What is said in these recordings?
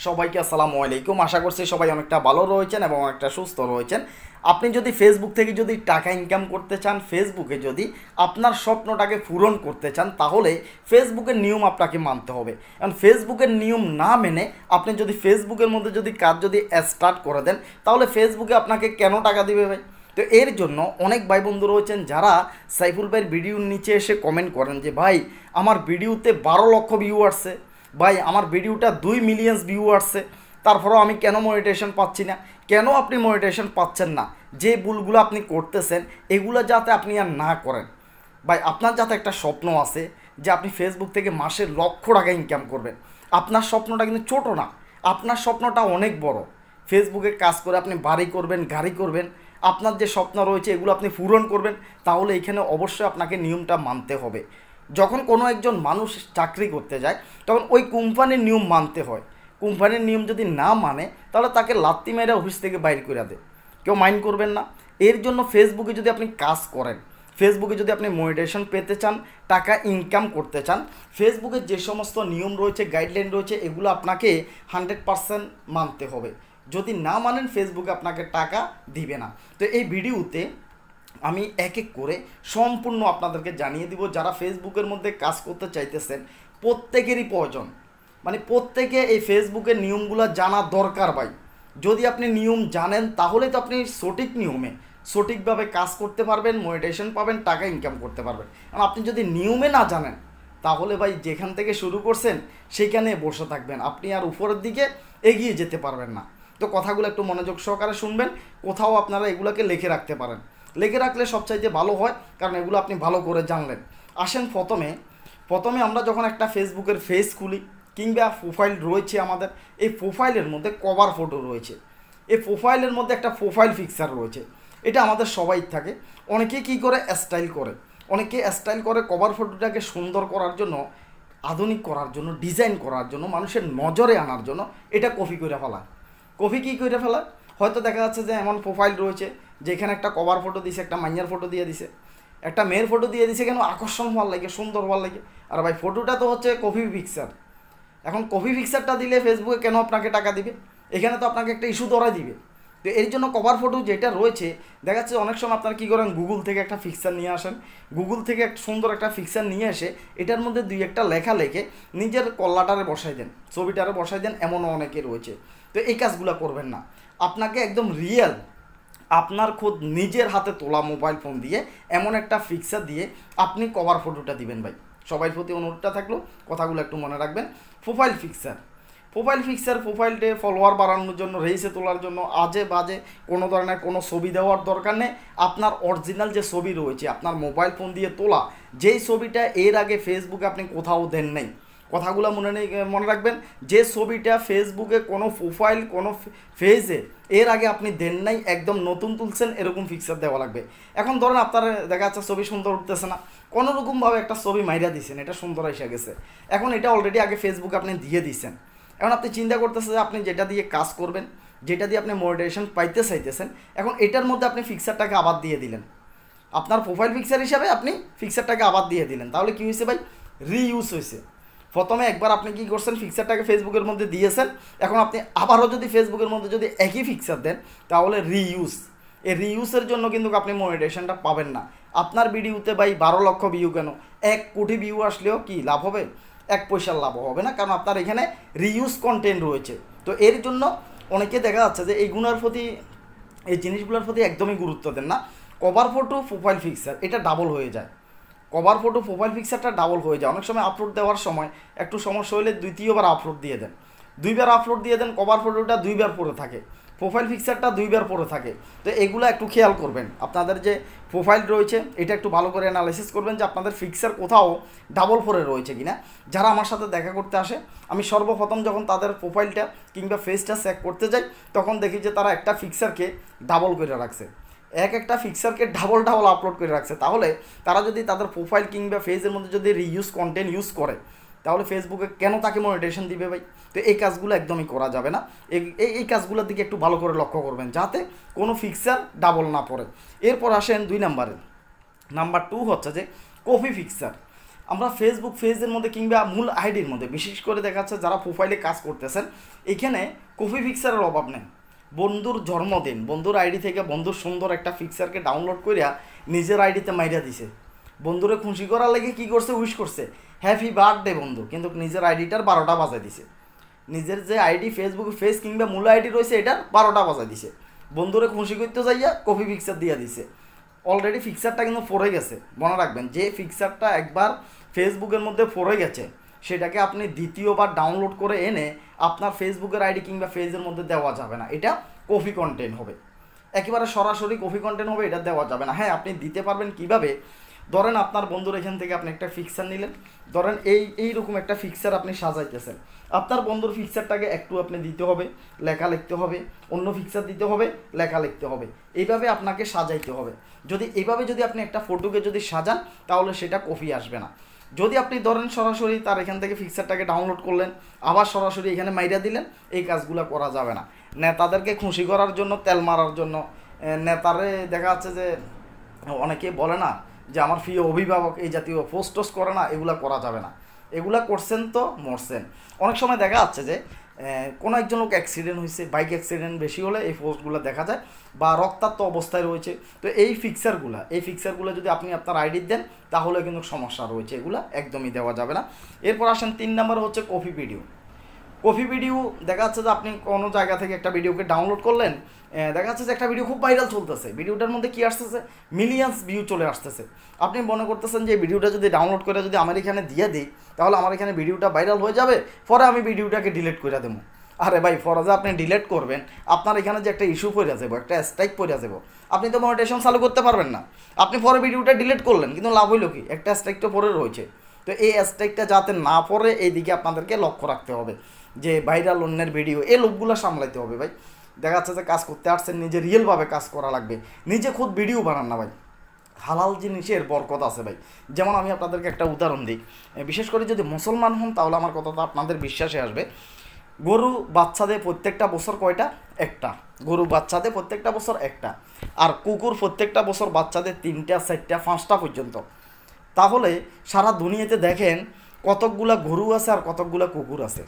সবাইকে আসসালামু আলাইকুম। আশা করছি সবাই অনেকটা ভালো রয়েছেন এবং অনেকটা সুস্থ রয়েছেন। আপনি যদি ফেসবুক থেকে যদি টাকা ইনকাম করতে চান, ফেসবুকে যদি আপনার স্বপ্নটাকে পূরণ করতে চান, তাহলে ফেসবুকের নিয়ম আপনাকে মানতে হবে। কারণ ফেসবুকের নিয়ম না মেনে আপনি যদি ফেসবুকের মধ্যে যদি কাজ যদি স্টার্ট করে দেন, তাহলে ফেসবুকে আপনাকে কেন টাকা দিবে ভাই? তো এর জন্য অনেক ভাই বন্ধু রয়েছেন যারা সাইফুল ভাইয়ের ভিডিওর নিচে এসে কমেন্ট করেন যে ভাই আমার ভিডিওতে 12 লক্ষ ভিউ আসছে, ভাই আমার ভিডিওটা 2 মিলিয়ন ভিউ আসছে, তারপরেও আমি কেন মনিটাইজেশন পাচ্ছি না। কেন আপনি মনিটাইজেশন পাচ্ছেন না? যে ভুলগুলো আপনি করতেছেন এগুলো যাতে আপনি আর না করেন। ভাই আপনার যাতে একটা স্বপ্ন আছে যে আপনি ফেসবুক থেকে মাসে লক্ষ টাকা ইনকাম করবেন, আপনার স্বপ্নটা কিন্তু ছোটো না, আপনার স্বপ্নটা অনেক বড়। ফেসবুকে কাজ করে আপনি বাড়ি করবেন, গাড়ি করবেন, আপনার যে স্বপ্ন রয়েছে এগুলো আপনি পূরণ করবেন। তাহলে এখানে অবশ্যই আপনাকে নিয়মটা মানতে হবে। যখন কোনো একজন মানুষ চাকরি করতে যায় তখন ওই কোম্পানির নিয়ম মানতে হয়। কোম্পানির নিয়ম যদি না মানে তাহলে তাকে লাত্তি মেরে অফিস থেকে বাইর করে দেয়, কেউ মাইন্ড করবেন না। এর জন্য ফেসবুকে যদি আপনি কাজ করেন, ফেসবুকে যদি আপনি মনিটাইজেশন পেতে চান, টাকা ইনকাম করতে চান, ফেসবুকের যে সমস্ত নিয়ম রয়েছে, গাইডলাইন রয়েছে, এগুলো আপনাকে 100% মানতে হবে। যদি না মানেন ফেসবুকে আপনাকে টাকা দিবে না। তো এই ভিডিওতে আমি এক এক করে সম্পূর্ণ আপনাদেরকে জানিয়ে দিব। যারা ফেসবুকের মধ্যে কাজ করতে চাইতেছেন প্রত্যেকেরই প্রয়োজন, মানে প্রত্যেকে এই ফেসবুকের নিয়মগুলো জানা দরকার ভাই। যদি আপনি নিয়ম জানেন তাহলে তো আপনি সঠিক নিয়মে সঠিকভাবে কাজ করতে পারবেন, মনিটাইজেশন পাবেন, টাকা ইনকাম করতে পারবেন। কারণ আপনি যদি নিয়মে না জানেন তাহলে ভাই যেখান থেকে শুরু করছেন সেইখানে বসে থাকবেন, আপনি আর উপরের দিকে এগিয়ে যেতে পারবেন না। তো কথাগুলো একটু মনোযোগ সহকারে শুনবেন। কোথাও আপনারা এগুলোকে লিখে রাখতে পারেন, লিখে রাখলে সবচাইতে ভালো হয়, কারণ এগুলো আপনি ভালো করে জানলেন। আসেন প্রথমে আমরা যখন একটা ফেসবুকের ফেস খুলি কিংবা প্রোফাইল রয়েছে আমাদের, এই প্রোফাইলের মধ্যে কভার ফটো রয়েছে, এই প্রোফাইলের মধ্যে একটা প্রোফাইল পিকচার রয়েছে। এটা আমাদের সবাই থাকে। অনেকে কী করে স্টাইল করে, অনেকে স্টাইল করে কভার ফটোটাকে সুন্দর করার জন্য, আধুনিক করার জন্য, ডিজাইন করার জন্য, মানুষের নজরে আনার জন্য এটা কপি করে ফেলা। কপি কী করে ফেলা? হয়তো দেখা যাচ্ছে যে এমন প্রোফাইল রয়েছে যেখানে একটা কভার ফটো দিছে, একটা মাইয়ার ফটো দিয়ে দিছে, একটা মেয়ের ফটো দিয়ে দিছে, কেন আকর্ষণ হওয়ার লাগে, সুন্দর হওয়ার লাগে। আর ভাই ফটোটা তো হচ্ছে কপি পিকচার। এখন কপি পিকচারটা দিলে ফেসবুকে কেন আপনাকে টাকা দিবে? এখানে তো আপনাকে একটা ইস্যু ধরাই দিবে। তো এর জন্য কভার ফটো যেটা রয়েছে, দেখা যাচ্ছে অনেক সময় আপনারা কী করেন, গুগল থেকে একটা পিকচার নিয়ে আসেন, গুগল থেকে একটা সুন্দর একটা পিকচার নিয়ে এসে এটার মধ্যে দুই একটা লেখা লেখে নিজের কল্লাটারে বসাই দেন, ছবিটারে বসাই দেন, এমনও অনেকে রয়েছে। তো এই কাজগুলো করবেন না। আপনাকে একদম রিয়েল আপনার খোদ নিজের হাতে তোলা মোবাইল ফোন দিয়ে এমন একটা পিকচার দিয়ে আপনি কভার ফটোটা দিবেন ভাই। সবার প্রতি অনুরোধটা থাকলো, কথাগুলো একটু মনে রাখবেন। প্রোফাইল পিকচার, প্রোফাইলটে ফলোয়ার বাড়ানোর জন্য, রেইসে তোলার জন্য আজে বাজে কোনো ধরনের কোনো ছবি দেওয়ার দরকার নেই। আপনার অরিজিনাল যে ছবি রয়েছে আপনার মোবাইল ফোন দিয়ে তোলা, যেই ছবিটা এর আগে ফেসবুকে আপনি কোথাও দেন নেই, কথাগুলো মনে রাখবেন। যে ছবিটা ফেসবুকে কোনো প্রোফাইল কোনো পেজে এর আগে আপনি দেন নাই, একদম নতুন তুলছেন, এরকম পিকচার দেওয়া লাগবে। এখন ধরেন আপনার দেখা যাচ্ছে ছবি সুন্দর উঠতেছে না, কোনোরকমভাবে একটা ছবি মাইরা দিয়েছেন, এটা সুন্দর এসে গেছে, এখন এটা অলরেডি আগে ফেসবুকে আপনি দিয়ে দিয়েছেন। এখন আপনি চিন্তা করতেছেন যে আপনি যেটা দিয়ে কাজ করবেন, যেটা দিয়ে আপনি মনিটাইজেশন পাইতে চাইতেছেন, এখন এটার মধ্যে আপনি পিকচারটাকে আবার দিয়ে দিলেন, আপনার প্রোফাইল পিকচার হিসাবে আপনি পিকচারটাকে আবার দিয়ে দিলেন। তাহলে কী হয়েছে ভাই? রিইউজ হয়েছে। প্রথমে একবার আপনি কী করছেন, পিকচারটাকে ফেসবুকের মধ্যে দিয়েছেন, এখন আপনি আবারও যদি ফেসবুকের মধ্যে যদি একই পিকচার দেন তাহলে রিইউজ। এই রিইউজের জন্য কিন্তু আপনি মনিটাইজেশনটা পাবেন না। আপনার ভিডিওতে ভাই 12 লক্ষ ভিউ কেন, 1 কোটি ভিউ আসলেও কি লাভ হবে? 1 পয়সার লাভ হবে না, কারণ আপনার এখানে রিইউজ কন্টেন্ট রয়েছে। তো এর জন্য অনেকে দেখা যাচ্ছে যে এই গুণার প্রতি, এই জিনিসগুলোর প্রতি একদমই গুরুত্ব দেন না। কভার ফটো প্রোফাইল পিকচার এটা ডাবল হয়ে যায়, কভার ফটো প্রোফাইল পিকচারটা ডাবল হয়ে যায়। অনেক সময় আপলোড দেওয়ার সময় একটু সমস্যা হলে দ্বিতীয়বার আপলোড দিয়ে দেন, দুইবার আপলোড দিয়ে দেন, কভার ফটোটা দুইবার পরে থাকে, প্রোফাইল পিকচারটা দুইবার পরে থাকে। তো এগুলো একটু খেয়াল করবেন। আপনাদের যে প্রোফাইল রয়েছে এটা একটু ভালো করে অ্যানালাইসিস করবেন যে আপনাদের পিকচার কোথাও ডাবল পরে রয়েছে কিনা। যারা আমার সাথে দেখা করতে আসে, আমি সর্বপ্রথম যখন তাদের প্রোফাইলটা কিংবা ফেসটা চেক করতে যাই তখন দেখি যে তারা একটা পিকচারকে ডাবল করে রাখছে, একটা পিকচারকে ডাবল আপলোড করে রাখছে। তাহলে তারা যদি তাদের প্রোফাইল কিংবা ফেসের মধ্যে যদি রিইউজ কন্টেন্ট ইউজ করে তাহলে ফেসবুকে কেন তাকে মনিটাইজেশন দিবে ভাই? তো এই কাজগুলো একদমই করা যাবে না। এই কাজগুলোর দিকে একটু ভালো করে লক্ষ্য করবেন যাতে কোনো পিকচার ডাবল না পড়ে। এরপর আসেন 2 নাম্বারে। নাম্বার 2 হচ্ছে যে কপি পিকচার। আমরা ফেসবুক পেজের মধ্যে কিংবা মূল আইডির মধ্যে বিশেষ করে দেখা যাচ্ছে যারা প্রোফাইলে কাজ করতেছেন এখানে কপি পিকচারের অভাব নেই। বন্ধুর জন্মদিন, বন্ধুর আইডি থেকে বন্ধুর সুন্দর একটা পিকচারকে ডাউনলোড করিয়া নিজের আইডিতে মাইরা দিছে, বন্ধুরে খুশি করার লাগে কি করছে, উইশ করছে হ্যাপি বার্থডে বন্ধু, কিন্তু নিজের আইডিটার 12টা বাজায় দিছে। নিজের যে আইডি ফেসবুকে ফেস কিংবা মূল আইডি রয়েছে এটার 12টা বাজায় দিছে, বন্ধুরে খুশি করতে যাইয়া কপি পিকচার দিয়ে দিছে। অলরেডি পিকচারটা কিন্তু পড়ে গেছে। মনে রাখবেন যে পিকচারটা একবার ফেসবুকের মধ্যে পড়ে গেছে সেটাকে আপনি দ্বিতীয়বার ডাউনলোড করে এনে আপনার ফেসবুকের আইডি কিংবা পেজের মধ্যে দেওয়া যাবে না, এটা কপি কন্টেন্ট হবে, একেবারে সরাসরি কপি কন্টেন্ট হবে, এটা দেওয়া যাবে না। হ্যাঁ, আপনি দিতে পারবেন কিভাবে, ধরেন আপনার বন্ধুর এখান থেকে আপনি একটা পিকচার নিলেন, ধরেন এইরকম একটা পিকচার আপনি সাজাইতেছেন, আপনার বন্ধুর পিকচারটাকে একটু আপনি দিতে হবে, লেখা লিখতে হবে, অন্য পিকচার দিতে হবে, লেখা লিখতে হবে, এইভাবে আপনাকে সাজাইতে হবে। যদি এইভাবে যদি আপনি একটা ফটোকে যদি সাজান তাহলে সেটা কপি আসবে না। যদি আপনি ধরেন সরাসরি তার এখান থেকে পিকচারটাকে ডাউনলোড করলেন আবার সরাসরি এখানে মাইরা দিলেন, এই কাজগুলো করা যাবে না। নেতাদেরকে খুশি করার জন্য, তেল মারার জন্য, নেতারে দেখা যাচ্ছে যে অনেকে বলে না যে আমার প্রিয় অভিভাবক এই জাতীয় পোস্ট টোস্ট করে না, এগুলা করা যাবে না। এগুলা করছেন তো মরছেন। অনেক সময় দেখা যাচ্ছে যে কোনো একজন লোক অ্যাক্সিডেন্ট হয়েছে, বাইক অ্যাক্সিডেন্ট বেশি হলে এই পোস্টগুলো দেখা যায়, বা রক্তাক্ত অবস্থায় রয়েছে। তো এই পিকচারগুলো যদি আপনি আপনার আইডি দেন তাহলে কিন্তু সমস্যা রয়েছে, এগুলো একদমই দেওয়া যাবে না। এরপর আসেন 3 নম্বর হচ্ছে কপি ভিডিও। কপি ভিডিও দেখা যাচ্ছে যে আপনি কোনো জায়গা থেকে একটা ভিডিওকে ডাউনলোড করলেন, দেখা যাচ্ছে যে একটা ভিডিও খুব ভাইরাল চলতেছে, ভিডিওটার মধ্যে কী আসতেছে, মিলিয়ন্স ভিউ চলে আসতেছে। আপনি মনে করতেছেন যে ভিডিওটা যদি ডাউনলোড করে যদি আমার এখানে দিয়ে দিই তাহলে আমার এখানে ভিডিওটা ভাইরাল হয়ে যাবে, পরে আমি ভিডিওটাকে ডিলিট করে দেবো। আরে ভাই, পরে যে আপনি ডিলিট করবেন আপনার এখানে যে একটা ইস্যু পড়ে যাবো, একটা স্ট্রাইক পড়ে যাবো, আপনি তো মনিটাইজেশন চালু করতে পারবেন না। আপনি পরে ভিডিওটা ডিলিট করলেন কিন্তু লাভ হইল কি, একটা স্ট্রাইক তো পড়ে রয়েছে। তো এই স্ট্রাইকটা যাতে না পড়ে এই দিকে আপনাদেরকে লক্ষ্য রাখতে হবে, যে ভাইরাল অন্যের ভিডিও, এই লোকগুলো সামলাইতে হবে ভাই। দেখা যাচ্ছে যে কাজ করতে আসছেন, নিজে রিয়েলভাবে কাজ করা লাগবে, নিজে খুদ ভিডিও বানান না ভাই। হালাল জিনিসের বরকত আছে ভাই। যেমন আমি আপনাদেরকে একটা উদাহরণ দিই, বিশেষ করে যদি মুসলমান হন তাহলে আমার কথাটা আপনাদের বিশ্বাসে আসবে। গরু বাচ্চাদের প্রত্যেকটা বছর কয়টা? একটা। গরু বাচ্চাদের প্রত্যেকটা বছর একটা, আর কুকুর প্রত্যেকটা বছর বাচ্চাদের 3টা 4টা 5টা পর্যন্ত। তাহলে সারা দুনিয়াতে দেখেন কতকগুলা গরু আছে আর কতকগুলা কুকুর আছে,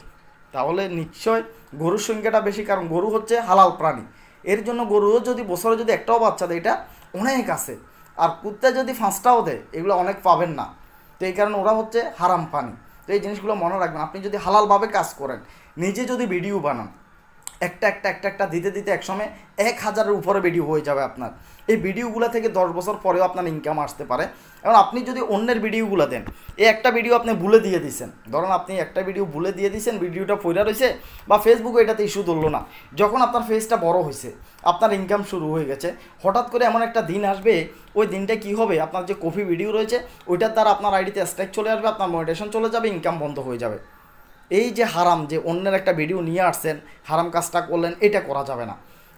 তাহলে নিশ্চয় গরুর সংখ্যাটা বেশি, কারণ গরু হচ্ছে হালাল প্রাণী। এর জন্য গরুও যদি বছরে যদি একটাও বাচ্চা দেয় এটা অনেক আছে, আর কুত্তা যদি 5টাও দেয় এগুলো অনেক পাবেন না। তো এই কারণে ওরা হচ্ছে হারাম প্রাণী। তো এই জিনিসগুলো মনে রাখবেন। আপনি যদি হালালভাবে কাজ করেন, নিজে যদি ভিডিও বানান, একটা দিতে দিতে একসময় 1000-এর উপরে ভিডিও হয়ে যাবে আপনার। এই ভিডিওগুলো থেকে 10 বছর পরেও আপনার ইনকাম আসতে পারে। এবং আপনি যদি অন্যের ভিডিওগুলো দেন, এই একটা ভিডিও আপনি ভুলে দিয়ে দিচ্ছেন, ধরুন আপনি একটা ভিডিও ভুলে দিয়ে দিচ্ছেন, ভিডিওটা পয়রা রয়েছে বা ফেসবুকে এটাতে ইস্যু ধরলো না, যখন আপনার ফেসটা বড় হয়েছে, আপনার ইনকাম শুরু হয়ে গেছে, হঠাৎ করে এমন একটা দিন আসবে, ওই দিনটা কি হবে, আপনার যে কপি ভিডিও রয়েছে ওইটার দ্বারা আপনার আইডিতে স্ট্রাইক চলে আসবে, আপনার মনিটাইজেশন চলে যাবে, ইনকাম বন্ধ হয়ে যাবে। এই যে হারাম, যে অন্যের একটা ভিডিও নিয়ে আসছেন, হারাম কাজটা করলেন, এটা করা যাবে না।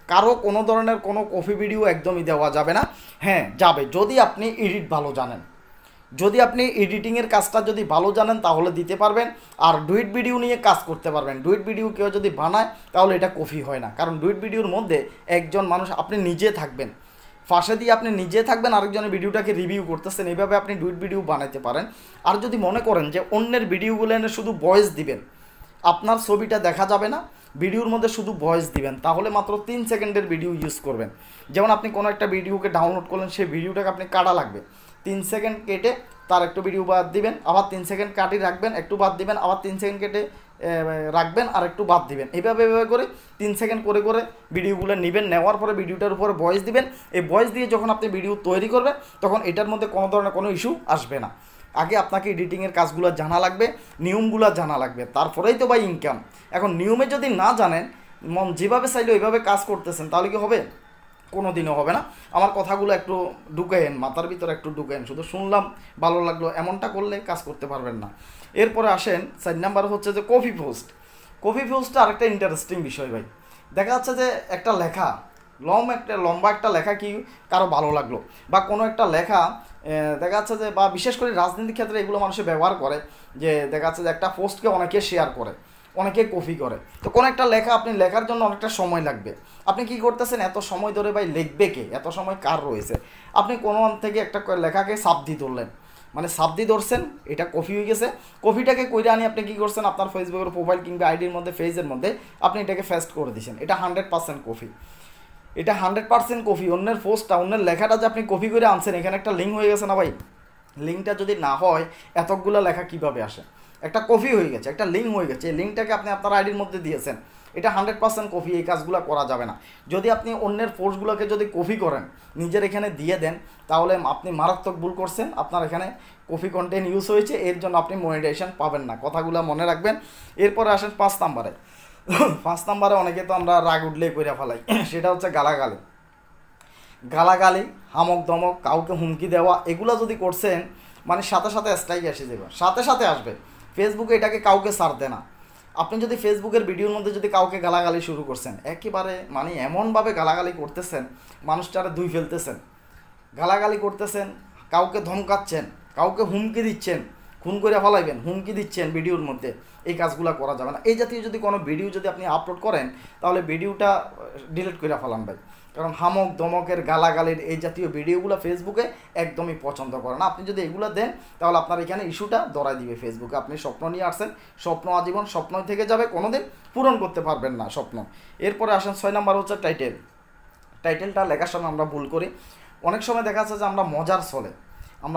কারো কোনো ধরনের কোনো কপি ভিডিও একদমই দেওয়া যাবে না। হ্যাঁ, যাবে যদি আপনি এডিট ভালো জানেন, যদি আপনি এডিটিংয়ের কাজটা যদি ভালো জানেন তাহলে দিতে পারবেন, আর ডুইট ভিডিও নিয়ে কাজ করতে পারবেন। ডুইট ভিডিও কেউ যদি বানায় তাহলে এটা কপি হয় না, কারণ ডুইট ভিডিওর মধ্যে একজন মানুষ, আপনি নিজে থাকবেন, ফাঁসে দিয়ে আপনি নিজে থাকবেন, আরেকজনের ভিডিওটাকে রিভিউ করতেছেন, এইভাবে আপনি ডুইট ভিডিও বানাতে পারেন। আর যদি মনে করেন যে অন্যের ভিডিওগুলো এনে শুধু ভয়েস দিবেন, আপনার ছবিটা দেখা যাবে না, ভিডিওর মধ্যে শুধু ভয়েস দিবেন, তাহলে মাত্র 3 সেকেন্ডের ভিডিও ইউজ করবেন। যেমন আপনি কোনো একটা ভিডিওকে ডাউনলোড করলেন, সেই ভিডিওটাকে আপনি কাটা লাগবে, 3 সেকেন্ড কেটে তার একটু ভিডিও বাদ দিবেন, আবার 3 সেকেন্ড কাটি রাখবেন, একটু বাদ দিবেন, আবার 3 সেকেন্ড কেটে রাখবেন আর একটু বাদ দিবেন, এইভাবে করে 3 সেকেন্ড করে করে ভিডিওগুলো নেবেন। নেওয়ার পরে ভিডিওটার উপরে ভয়েস দিবেন। এই ভয়েস দিয়ে যখন আপনি ভিডিও তৈরি করবেন তখন এটার মধ্যে কোনো ধরনের কোনো ইস্যু আসবে না। আগে আপনাকে এডিটিংয়ের কাজগুলো জানা লাগবে, নিয়মগুলো জানা লাগবে, তারপরেই তো ভাই ইনকাম। এখন নিয়মে যদি না জানেন, মন যেভাবে চাইলে ওইভাবে কাজ করতেছেন, তাহলে কি হবে? কোনো দিনও হবে না। আমার কথাগুলো একটু ঢুকেন, মাথার ভিতরে একটু ঢুকেন, শুধু শুনলাম ভালো লাগলো এমনটা করলে কাজ করতে পারবেন না। এরপরে আসেন 4 নাম্বার হচ্ছে যে কপি পোস্ট। কপি পোস্টটা আরেকটা ইন্টারেস্টিং বিষয় ভাই। দেখা যাচ্ছে যে একটা লেখা, লম্বা একটা লেখা কি কারো ভালো লাগলো, বা কোনো একটা লেখা দেখা যাচ্ছে যে, বা বিশেষ করে রাজনীতির ক্ষেত্রে এগুলো মানুষে ব্যবহার করে, যে দেখা যাচ্ছে যে একটা পোস্টকে অনেকে শেয়ার করে, অনেকে কপি করে। তো কোনো একটা লেখা আপনি লেখার জন্য অনেকটা সময় লাগবে, আপনি কি করতেছেন, এত সময় ধরে ভাই লিখবে কে, এত সময় কার রয়েছে? আপনি কোনো থেকে একটা লেখাকে চাপ দিয়ে তুললেন, মানে সাবদি ধরছেন, এটা কপি হয়ে গেছে। কপিটাকে কইরা আনি আপনি কী করছেন, আপনার ফেসবুকের প্রোফাইল কিংবা আইডির মধ্যে পেজের মধ্যে আপনি এটাকে পেস্ট করে দিয়েছেন। এটা 100% কপি, এটা 100% কপি। অন্যের পোস্টটা, অন্যের লেখাটা যে আপনি কপি করে আনছেন, এখানে একটা লিঙ্ক হয়ে গেছে না ভাই? লিঙ্কটা যদি না হয় এতগুলো লেখা কিভাবে আসে? একটা কপি হয়ে গেছে, একটা লিঙ্ক হয়ে গেছে। এই লিঙ্কটাকে আপনি আপনার আইডির মধ্যে দিয়েছেন, এটা 100% কপি। এই কাজগুলো করা যাবে না। যদি আপনি অন্যের পোস্টগুলোকে যদি কপি করেন, নিজের এখানে দিয়ে দেন, তাহলে আপনি মারাত্মক ভুল করছেন। আপনার এখানে কপি কন্টেন্ট ইউজ হয়েছে, এর জন্য আপনি মনিটাইজেশন পাবেন না। কথাগুলো মনে রাখবেন। এরপরে আসেন 5 নাম্বারে। 5 নাম্বারে অনেকে তো আমরা রাগ উঠলেই করে ফেলাই, সেটা হচ্ছে গালাগালি। গালাগালি, হামক দমক, কাউকে হুমকি দেওয়া, এগুলো যদি করছেন মানে সাথে সাথে স্ট্রাইক এসে যাবে, সাথে সাথে আসবে। ফেসবুকে এটাকে কাউকে ছাড় দেয় না। আপনি যদি ফেসবুকের ভিডিওর মধ্যে যদি কাউকে গালাগালি শুরু করছেন, একেবারে মানে এমনভাবে গালাগালি করতেছেন, মানুষটারে ধুই ফেলতেছেন, গালাগালি করতেছেন, কাউকে ধমকাচ্ছেন, কাউকে হুমকি দিচ্ছেন, খুন করে ফেলাইবেন, হুমকি দিচ্ছেন ভিডিওর মধ্যে, এই কাজগুলো করা যাবে না। এই জাতীয় যদি কোনো ভিডিও যদি আপনি আপলোড করেন, তাহলে ভিডিওটা ডিলিট করে ফেলান ভাই। কারণ হামক দমকের, গালাগালির এই জাতীয় ভিডিওগুলো ফেসবুকে একদমই পছন্দ করে না। আপনি যদি এগুলো দেন, তাহলে আপনার এখানে ইস্যুটা ধরাই দিবে ফেসবুকে। আপনি স্বপ্ন নিয়ে আসছেন, স্বপ্ন আজীবন স্বপ্নই থেকে যাবে, কোনোদিন পূরণ করতে পারবেন না স্বপ্ন। এরপরে আসেন 6 নাম্বার হচ্ছে টাইটেল। টাইটেলটা লেখার সময় আমরা ভুল করি। অনেক সময় দেখা যাচ্ছে যে আমরা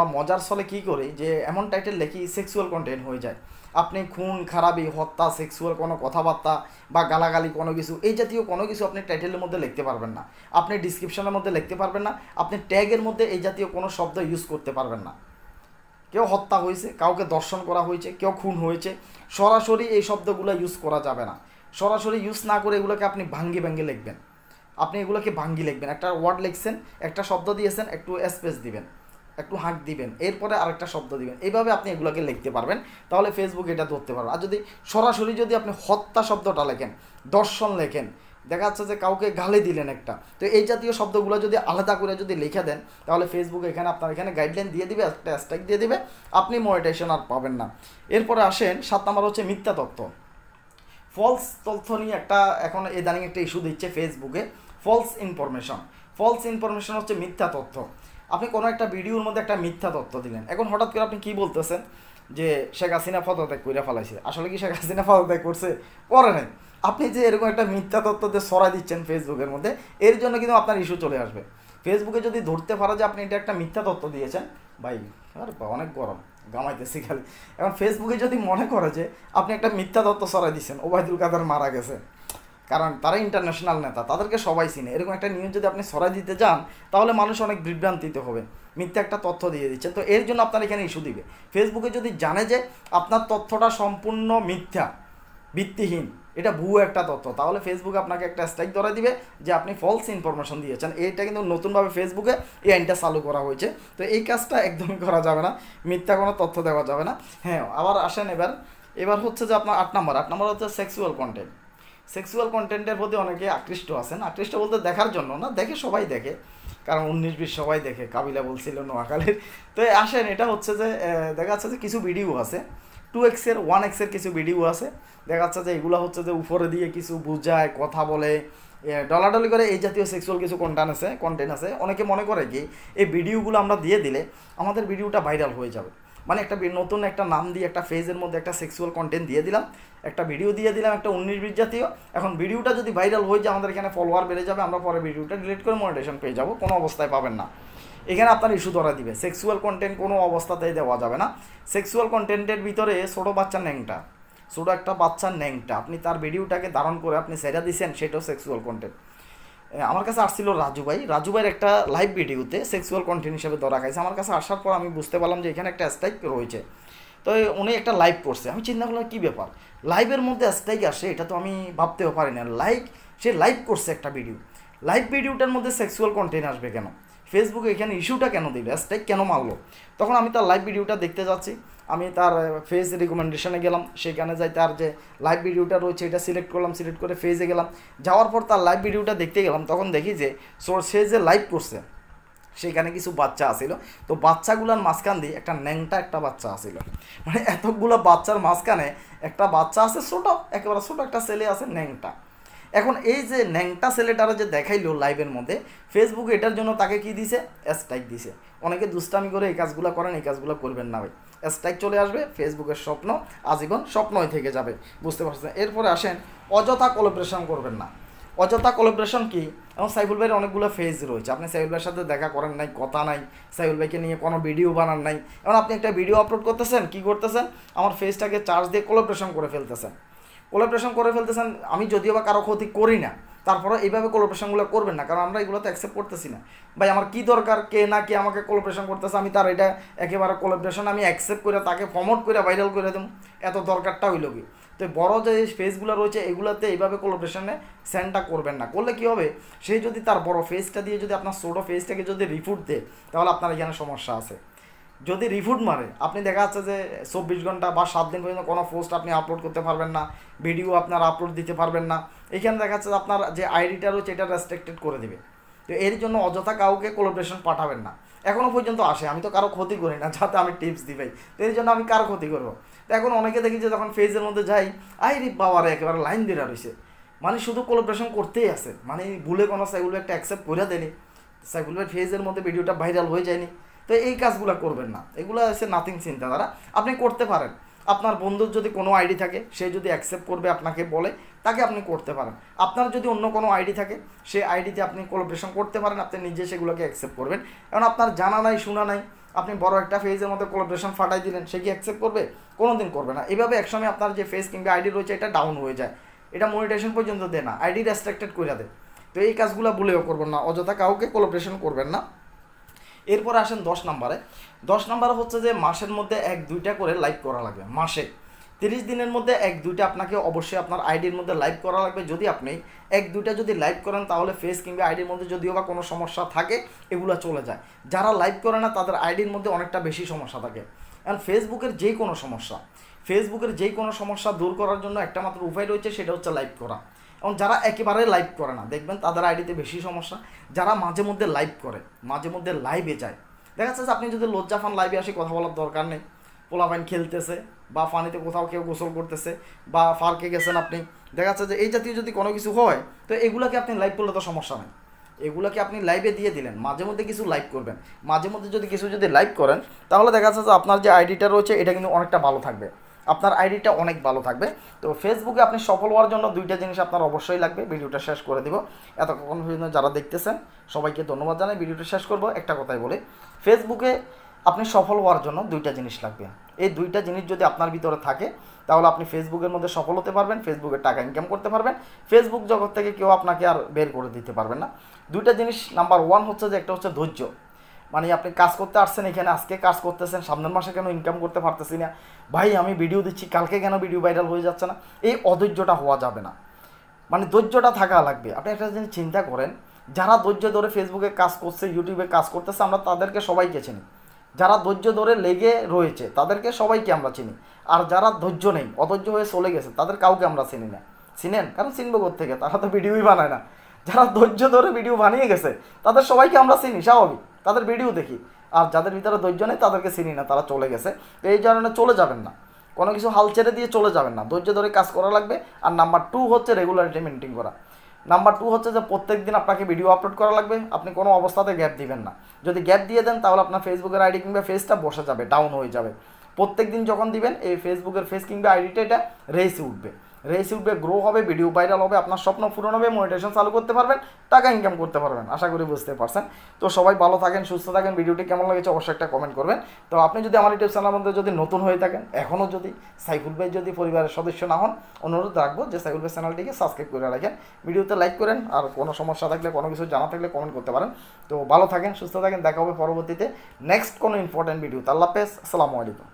মজার ছলে কী করি, যে এমন টাইটেল লিখি সেক্সুয়াল কন্টেন্ট হয়ে যায়। আপনি খুন খারাপি, হত্যা, সেক্সুয়াল কোনো কথাবার্তা বা গালাগালি কোনো কিছু, এই জাতীয় কোনো কিছু আপনি টাইটেলের মধ্যে লিখতে পারবেন না। আপনি ডিসক্রিপশনের মধ্যে লিখতে পারবেন না। আপনি ট্যাগের মধ্যে এই জাতীয় কোনো শব্দ ইউজ করতে পারবেন না। কেউ হত্যা হয়েছে, কাউকে দর্শন করা হয়েছে, কেউ খুন হয়েছে, সরাসরি এই শব্দগুলো ইউজ করা যাবে না। সরাসরি ইউজ না করে এগুলোকে আপনি ভাঙ্গি লিখবেন। আপনি এগুলোকে ভাঙ্গি লিখবেন। একটা ওয়ার্ড লিখছেন, একটা শব্দ দিয়েছেন, একটু স্পেস দিবেন, একটু হাঁক দিবেন, এরপরে আরেকটা শব্দ দিবেন। এইভাবে আপনি এগুলোকে লিখতে পারবেন, তাহলে ফেসবুক এটা ধরতে পারবে। আর যদি সরাসরি যদি আপনি হত্যা শব্দটা লেখেন, দর্শন লেখেন, দেখা যাচ্ছে যে কাউকে গালি দিলেন একটা, তো এই জাতীয় শব্দগুলো যদি আলাদা করে যদি লিখে দেন, তাহলে ফেসবুক এখানে আপনার এখানে গাইডলাইন দিয়ে দিবে, একটা স্ট্রাইক দিয়ে দিবে, আপনি মনিটাইজেশন আর পাবেন না। এরপরে আসেন 7 নাম্বার হচ্ছে মিথ্যা তথ্য। ফলস তথ্য নিয়ে একটা এখন ইদানিং একটা ইস্যু দিচ্ছে ফেসবুকে, ফলস ইনফরমেশন হচ্ছে মিথ্যা তথ্য। আপনি কোনো একটা ভিডিওর মধ্যে একটা মিথ্যা তথ্য দিলেন, এখন হঠাৎ করে আপনি কী বলতেছেন যে শেখ হাসিনা পদত্যাগ করে ফেলাইছে। আসলে কি শেখ হাসিনা পদত্যাগ করছে? করে নাই। আপনি যে এরকম একটা মিথ্যা তথ্য দিয়ে ছড়াই দিচ্ছেন ফেসবুকের মধ্যে, এর জন্য কিন্তু আপনার ইস্যু চলে আসবে। ফেসবুকে যদি ধরতে পারে যে আপনি এটা একটা মিথ্যা তথ্য দিয়েছেন, ভাই আর অনেক গরম গামাইতেছি খালি। এখন ফেসবুকে যদি মনে করে যে আপনি একটা মিথ্যা তথ্য ছড়াই দিচ্ছেন, ওবায়দুল কাদের মারা গেছে, কারণ তারা ইন্টারন্যাশনাল নেতা, তাদেরকে সবাই চিনে, এরকম একটা নিউজ যদি আপনি ছড়াই দিতে যান, তাহলে মানুষ অনেক বিভ্রান্তিতে হবে, মিথ্যা একটা তথ্য দিয়ে দিচ্ছেন। তো এর জন্য আপনার এখানে ইস্যু দিবে। ফেসবুকে যদি জানে যে আপনার তথ্যটা সম্পূর্ণ মিথ্যা, ভিত্তিহীন, এটা ভুয়ো একটা তথ্য, তাহলে ফেসবুকে আপনাকে একটা স্ট্রাইক ধরে দিবে যে আপনি ফলস ইনফরমেশন দিয়েছেন। এইটা কিন্তু নতুনভাবে ফেসবুকে এই আইনটা চালু করা হয়েছে। তো এই কাজটা একদমই করা যাবে না, মিথ্যা কোনো তথ্য দেওয়া যাবে না। হ্যাঁ, আবার আসেন এবার হচ্ছে যে আপনার 8 নাম্বার হচ্ছে সেক্সুয়াল কন্টেন্ট। সেক্সুয়াল কন্টেন্টের প্রতি অনেকে আকৃষ্ট আছেন। আকৃষ্ট বলতে দেখার জন্য না, দেখে সবাই দেখে, কারণ 19-20 সবাই দেখে, কাবিলা বলছিল নোয়াখালীর। তো আসেন, এটা হচ্ছে যে দেখা যাচ্ছে যে কিছু ভিডিও আছে 2x-এর 1x-এর কিছু ভিডিও আছে, দেখা যাচ্ছে যে এগুলো হচ্ছে যে উপরে দিয়ে কিছু বুঝায়, কথা বলে, ডলাডলি করে, এই জাতীয় সেক্সুয়াল কিছু কন্টেন্ট আছে। অনেকে মনে করে কি এই ভিডিওগুলো আমরা দিয়ে দিলে আমাদের ভিডিওটা ভাইরাল হয়ে যাবে। মানে একটা নতুন একটা নাম দিয়ে একটা ফেজের মধ্যে একটা সেক্সুয়াল কন্টেন্ট দিয়ে দিলাম, একটা ভিডিও দিয়ে দিলাম একটা 19-20 জাতীয়। এখন ভিডিওটা যদি ভাইরাল হয়ে যায়, আমাদের এখানে ফলোয়ার বেড়ে যাবে, আমরা পরে ভিডিওটা ডিলিট করে মনিটাইজেশন পেয়ে যাবো, কোনো অবস্থায় পাবেন না। এখানে আপনার ইস্যু ধরা দিবে। সেক্সুয়াল কন্টেন্ট কোনো অবস্থাতেই দেওয়া যাবে না। সেক্সুয়াল কন্টেন্টের ভিতরে ছোটো একটা বাচ্চার ন্যাংটা আপনি তার ভিডিওটাকে ধারণ করে আপনি সেটা দিচ্ছেন, সেটাও সেক্সুয়াল কন্টেন্ট। আমার কাছে আসছিল রাজুভাইয়ের একটা লাইভ ভিডিওতে সেক্সুয়াল কন্টেন্ট হিসেবে ধরা খাইছে। আমার কাছে আসার পর আমি বুঝতে পারলাম যে এখানে একটা স্ট্রাইক রয়েছে। তো উনি একটা লাইভ করছে, আমি চিন্তা করলাম কী ব্যাপার, লাইভের মধ্যে স্ট্রাইক আসে, এটা তো আমি ভাবতেও পারি না। সে লাইভ করছে একটা ভিডিওটার মধ্যে সেক্সুয়াল কন্টেন্ট আসবে কেন? ফেসবুকে এখানে ইস্যুটা কেন দিল, স্ট্রাইক কেন মারলো? তখন আমি তার লাইভ ভিডিওটা দেখতে যাচ্ছি, আমি তার ফেজ রিকমেন্ডেশনে গেলাম, সেখানে যাই তার যে লাইভ ভিডিওটা রয়েছে এটা সিলেক্ট করলাম, সিলেক্ট করে ফেজে গেলাম। যাওয়ার পর তার লাইভ ভিডিওটা দেখতে গেলাম, তখন দেখি যে সে যে লাইভ করছে সেখানে কিছু বাচ্চা আসিল। তো বাচ্চাগুলোর মাঝখান দিয়ে একটা ন্যাংটা একটা বাচ্চা আসিল। মানে এতগুলো বাচ্চার মাঝখানে একটা বাচ্চা আছে ছোটো, একেবারে ছোটো একটা ছেলে আছে ন্যাংটা। এখন এই যে ন্যাংটা ছেলেটারা যে দেখাইলো লাইভের মধ্যে, ফেসবুকে এটার জন্য তাকে কি দিছে, স্ট্রাইক দিছে। অনেকে দুষ্টামি করে এই কাজগুলো করেন, এই কাজগুলো করবেন না ভাই, স্ট্রাইক চলে আসবে, ফেসবুকের স্বপ্ন আজীবন স্বপ্নই থেকে যাবে, বুঝতে পারছেন। এরপরে আসেন, অযথা কোলাবরেশন করবেন না। অযথা কোলাবরেশন কি, এবং সাইফুল ভাইয়ের অনেকগুলো ফেজ রয়েছে, আপনি সাইফুল ভাইয়ের সাথে দেখা করেন নাই, কথা নাই, সাইফুল ভাইকে নিয়ে কোনো ভিডিও বানান নাই, এখন আপনি একটা ভিডিও আপলোড করতেছেন, কি করতেছেন, আমার ফেসটাকে চার্জ দিয়ে কোলাবরেশন করে ফেলতেছেন। আমি যদিও বা কারো ক্ষতি করি না, তারপরে এইভাবে কোলাবরেশনগুলো করবেন না, কারণ আমরা এগুলো তো অ্যাকসেপ্ট করতেছি না। ভাই আমার কি দরকার, কে না কে আমাকে কোলাবরেশন করতেছে, আমি তার এটা একেবারে কোলাবরেশন আমি অ্যাকসেপ্ট করে তাকে প্রমোট করে ভাইরাল করে দেবো, এত দরকারটা হইল কি? তো বড় যে ফেসগুলো রয়েছে এগুলোতে এইভাবে কোলাবরেশনে সেন্ডটা করবেন না। করলে কি হবে, সেই যদি তার বড় ফেসটা দিয়ে যদি আপনার ছোটো ফেসটাকে যদি রিফুট দেয়, তাহলে আপনার এখানে সমস্যা আছে। যদি রিফুট মারে, আপনি দেখা যাচ্ছে যে 24 ঘন্টা বা 7 দিন পর্যন্ত কোনো পোস্ট আপনি আপলোড করতে পারবেন না, ভিডিও আপনার আপলোড দিতে পারবেন না। এখানে দেখা যাচ্ছে যে আপনার যে আইডিটা রয়েছে এটা রেস্ট্রিক্টেড করে দেবে। তো এর জন্য অযথা কাউকে কোলাবরেশন পাঠাবেন না। এখনও পর্যন্ত আসে, আমি তো কারো ক্ষতি করি না, যাতে আমি টিপস দিই ভাই, তো এর জন্য আমি কারো ক্ষতি করবো। তো এখন অনেকে দেখি যে যখন ফেজের মধ্যে যাই, রে বাবারে একেবারে লাইন দিয়ে রয়েছে, মানে শুধু কোলাবরেশন করতেই আছে, মানে ভুলে কোনো সাইফুল ভাই একটা অ্যাকসেপ্ট করে দেয়নি, সাইফুল ভাই ফেজের মধ্যে ভিডিওটা ভাইরাল হয়ে যায়নি। তো এই কাজগুলো করবেন না, এগুলো আছে নাথিং চিন্তাধারা। আপনি করতে পারেন, আপনার বন্ধুর যদি কোনো আইডি থাকে, সে যদি অ্যাকসেপ্ট করবে আপনাকে বলে, তাকে আপনি করতে পারেন। আপনার যদি অন্য কোনো আইডি থাকে, সেই আইডিতে আপনি কোলাবরেশন করতে পারেন, আপনি নিজে সেগুলোকে অ্যাকসেপ্ট করবেন। কারণ আপনার জানা নাই শোনা নাই, আপনি বড় একটা ফেজের মধ্যে কোলাবরেশন ফাটাই দিলেন, সে কি অ্যাকসেপ্ট করবে? কোনো দিন করবে না। এইভাবে একসময় আপনার যে ফেজ কিংবা আইডি রয়েছে এটা ডাউন হয়ে যায়, এটা মনিটাইজেশন পর্যন্ত দেয় না, আইডি রেস্ট্রিক্টেড করে দেয়। তো এই কাজগুলো ভুলেও করবেন না, অযথা কাউকে কোলাবরেশন করবেন না। এরপর আসেন 10 নম্বরে। 10 নম্বর হচ্ছে যে মাসের মধ্যে 1-2টা করে লাইভ করা লাগবে। মাসে 30 দিনের মধ্যে 1-2টা আপনাকে অবশ্যই আপনার আইডির মধ্যে লাইভ করা লাগবে। যদি আপনি 1-2টা যদি লাইভ করেন, তাহলে ফেস কিংবা আইডির মধ্যে যদিও বা কোনো সমস্যা থাকে এগুলো চলে যায়। যারা লাইভ করে না তাদের আইডির মধ্যে অনেকটা বেশি সমস্যা থাকে। কারণ ফেসবুকের যে কোনো সমস্যা দূর করার জন্য একটা মাত্র উপায় রয়েছে, সেটা হচ্ছে লাইভ করা। এবং যারা একেবারে লাইভ করে না, দেখবেন তাদের আইডিতে বেশি সমস্যা। যারা মাঝে মধ্যে লাইভ করে, মাঝে মধ্যে লাইভে যায়, দেখা যাচ্ছে যে আপনি যদি লজ্জা ফান লাইভে আসে, কথা বলার দরকার নেই, পোলাপাইন খেলতেছে বা পানিতে কোথাও কেউ গোসল করতেছে বা পার্কে গেছেন আপনি, দেখা যাচ্ছে যে এই জাতীয় যদি কোনো কিছু হয়, তো এগুলোকে আপনি লাইভ করলে তো সমস্যা নেই, এগুলোকে আপনি লাইভে দিয়ে দিলেন। মাঝে মধ্যে কিছু লাইভ করবেন, মাঝে মধ্যে যদি লাইভ করেন, তাহলে দেখা যাচ্ছে যে আপনার যে আইডিটা রয়েছে এটা কিন্তু অনেকটা ভালো থাকবে, আপনার আইডিটা অনেক ভালো থাকবে। তো ফেসবুকে আপনি সফল হওয়ার জন্য 2টা জিনিস আপনার অবশ্যই লাগবে। ভিডিওটা শেষ করে দিব। এতক্ষণ পর্যন্ত যারা দেখতেছেন সবাইকে ধন্যবাদ জানাই। ভিডিওটা শেষ করব একটা কথাই বলে, ফেসবুকে আপনি সফল হওয়ার জন্য 2টা জিনিস লাগবে। এই 2টা জিনিস যদি আপনার ভিতরে থাকে, তাহলে আপনি ফেসবুকের মধ্যে সফল হতে পারবেন, ফেসবুকের টাকা ইনকাম করতে পারবেন, ফেসবুক জগৎ থেকে কেউ আপনাকে আর বের করে দিতে পারবেন না। 2টা জিনিস, নাম্বার 1 হচ্ছে যে একটা হচ্ছে ধৈর্য। মানে আপনি কাজ করতে আসছেন এখানে, আজকে কাজ করতেছেন, সামনের মাসে কেন ইনকাম করতে পারতেছি না, ভাই আমি ভিডিও দিচ্ছি, কালকে কেন ভিডিও ভাইরাল হয়ে যাচ্ছে না, এই অধৈর্যটা হওয়া যাবে না। মানে ধৈর্যটা থাকা লাগবে। আপনি একটা জিনিস চিন্তা করেন, যারা ধৈর্য ধরে ফেসবুকে কাজ করছে, ইউটিউবে কাজ করতেছে, আমরা তাদেরকে সবাইকে চিনি। যারা ধৈর্য ধরে লেগে রয়েছে তাদেরকে সবাইকে আমরা চিনি। আর যারা ধৈর্য নেই, অধৈর্য হয়ে চলে গেছে, তাদের কাউকে আমরা চিনি না। চিনেন? কারণ চিনবো কোত্থেকে, তারা তো ভিডিওই বানায় না। যারা ধৈর্য ধরে ভিডিও বানিয়ে গেছে তাদের সবাইকে আমরা চিনি, স্বাভাবিক, তাদের ভিডিও দেখি। আর যাদের ভিতরে ধৈর্য নেই তাদেরকে চিনি না, তারা চলে গেছে। তো এই কারণে চলে যাবেন না, কোনো কিছু হাল ছেড়ে দিয়ে চলে যাবেন না, ধৈর্য ধরে কাজ করা লাগবে। আর নাম্বার 2 হচ্ছে রেগুলারিটি মেনটেন করা। নাম্বার 2 হচ্ছে যে প্রত্যেক দিন আপনাকে ভিডিও আপলোড করা লাগবে। আপনি কোনো অবস্থাতে গ্যাপ দিবেন না। যদি গ্যাপ দিয়ে দেন তাহলে আপনার ফেসবুকের আইডি কিংবা ফেসটা বসে যাবে, ডাউন হয়ে যাবে। প্রত্যেক দিন যখন দিবেন, এই ফেসবুকের ফেস কিংবা আইডিটা এটা রেসে উঠবে, গ্রো হবে, ভিডিও ভাইরাল হবে, আপনার স্বপ্ন পূরণ হবে, মনিটাইজেশন চালু করতে পারবেন, টাকা ইনকাম করতে পারবেন। আশা করি বুঝতে পারছেন। তো সবাই ভালো থাকেন, সুস্থ থাকেন। ভিডিওটি কেমন লেগেছে অবশ্যই একটা কমেন্ট করবেন। তো আপনি যদি আমার ইউটিউব চ্যানেলের মধ্যে যদি নতুন হয়ে থাকেন, এখনও যদি সাইফুল ভাই যদি পরিবারের সদস্য না হন, অনুরোধ রাখবো যে সাইফুল ভাই চ্যানেলটিকে সাবস্ক্রাইব করে রাখেন, ভিডিওতে লাইক করেন। আর কোনো সমস্যা থাকলে, কোনো কিছু জানা থাকলে কমেন্ট করতে পারেন। তো ভালো থাকেন, সুস্থ থাকেন, দেখা হবে পরবর্তীতে নেক্সট কোনো ইম্পর্টেন্ট ভিডিও। আল্লাহ হাফেজ, আসসালামু আলাইকুম।